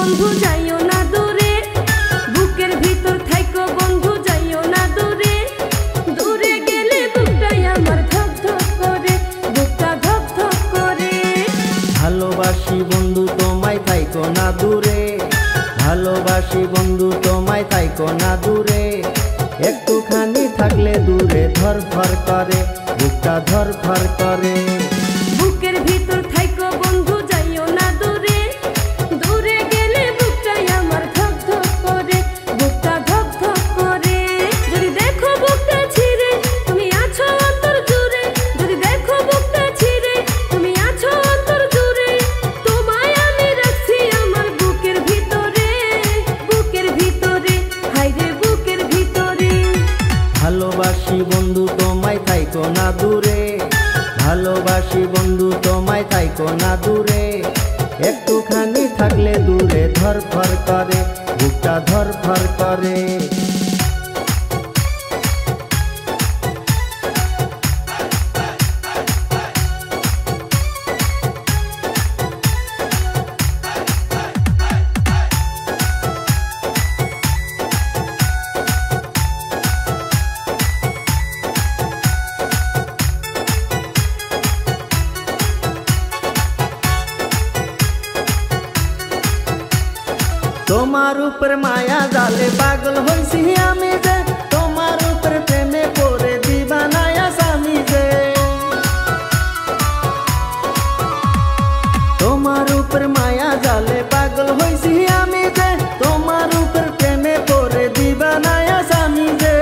বন্ধু যাইও না দূরে, বুকের ভিতর থাইকো বন্ধু যাইও না দূরে। দূরে গেলে বুকটাই আমার ধক ধক করে, বুকটা ধক ধক করে। ভালোবাসি বন্ধু তোমায় থাইকো না দূরে, ভালোবাসি বন্ধু তোমায় থাইকো না দূরে। একটুখানি থাকলে দূরে ধরফর করে, বুকটা ধরফর করে। বুকের ভিতর থাইকো বন্ধু যাইও না দূরে, দূরে গেলে বুকটাই আমার ধক ধক করে, বুকটা ধক ধক করে। যদি দেখো বুকটা ছিঁড়ে তুমি আছো অন্তর জুড়ে, যদি দেখো বুকটা ছিঁড়ে তুমি আছো অন্তর জুড়ে। তোমায় আমি রাখছি আমার বুকের ভিতরে, বুকের ভিতরে, হায়রে বুকের ভিতরে। ভালোবাসি বন্ধু তোমায় থাইকো না দূরে, ভালোবাসি বন্ধু তোমায় থাইকো না দূরে। একটুখানি থাকলে দূরে ধরফর করে, বুকটা ধরফর করে। তোমার উপর মায়া জালে পাগল হইছি আমি যে, তোমার উপর প্রেমে পড়ে দিবানায়া স্বামী যে। তোমার উপর মায়া জালে পাগল হইছি আমি যে, তোমার উপর প্রেমে পড়ে দিবানায়া স্বামী যে।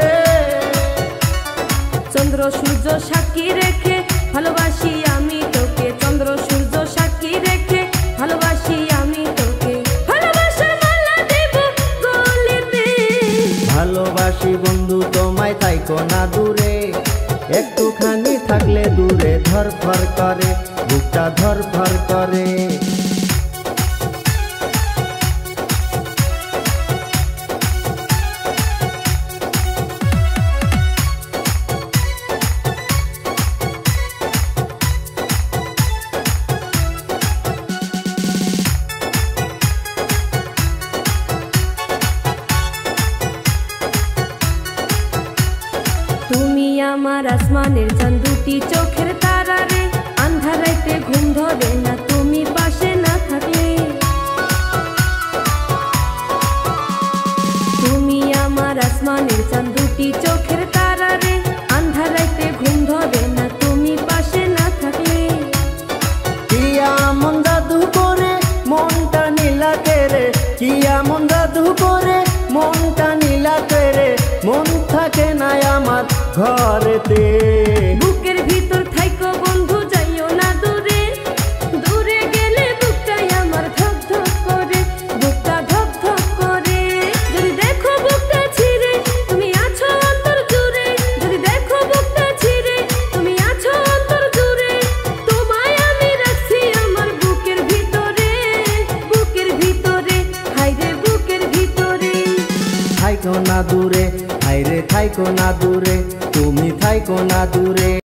চন্দ্র সূর্য সাক্ষী রেখে ভালোবাসি আমি তোকে, চন্দ্র সূর্য সাক্ষী রেখে ভালোবাসি আমি তোকে। ভালোবাসি বন্ধু তোমায় থাইকো না দূরে, একটুখানি থাকলে দূরে ধরফর করে, বুকটা ধরফর করে। তুমি আমার আসমানের চাঁদ, দুটি চোখের তারা রে। আন্ধার রাতে ঘুম ধরে না তুমি পাশে না থাকলে। তুমি আমার আসমানের চাঁদ, দুটি চোখের তারা রে। আন্ধার রাতে ঘুম ধরে না তুমি পাশে না থাকলে। কিয়া মন জাদু করে মনটা নীলা করে, কিয়া মন জাদু করে মনটা নীলা করে। মন থাকে না আমার ঘরেতে। বুকের ভিতর থাইকো বন্ধু যাইও না দূরে, দূরে গেলে বুকটাই আমার ধক ধক করে, বুকটা ধক ধক করে। যদি দেখো বুকটা ছিঁড়ে তুমি আছো অন্তর জুড়ে, যদি দেখো বুকটা ছিঁড়ে তুমি আছো অন্তর জুড়ে। তোমায় আমি রাখছি আমার বুকের ভিতরে, বুকের ভিতরে, হায়রে বুকের ভিতরে। থাইকো না দূরে, হায়রে থাইকো না দূরে, তুমি থাইকো না দূরে।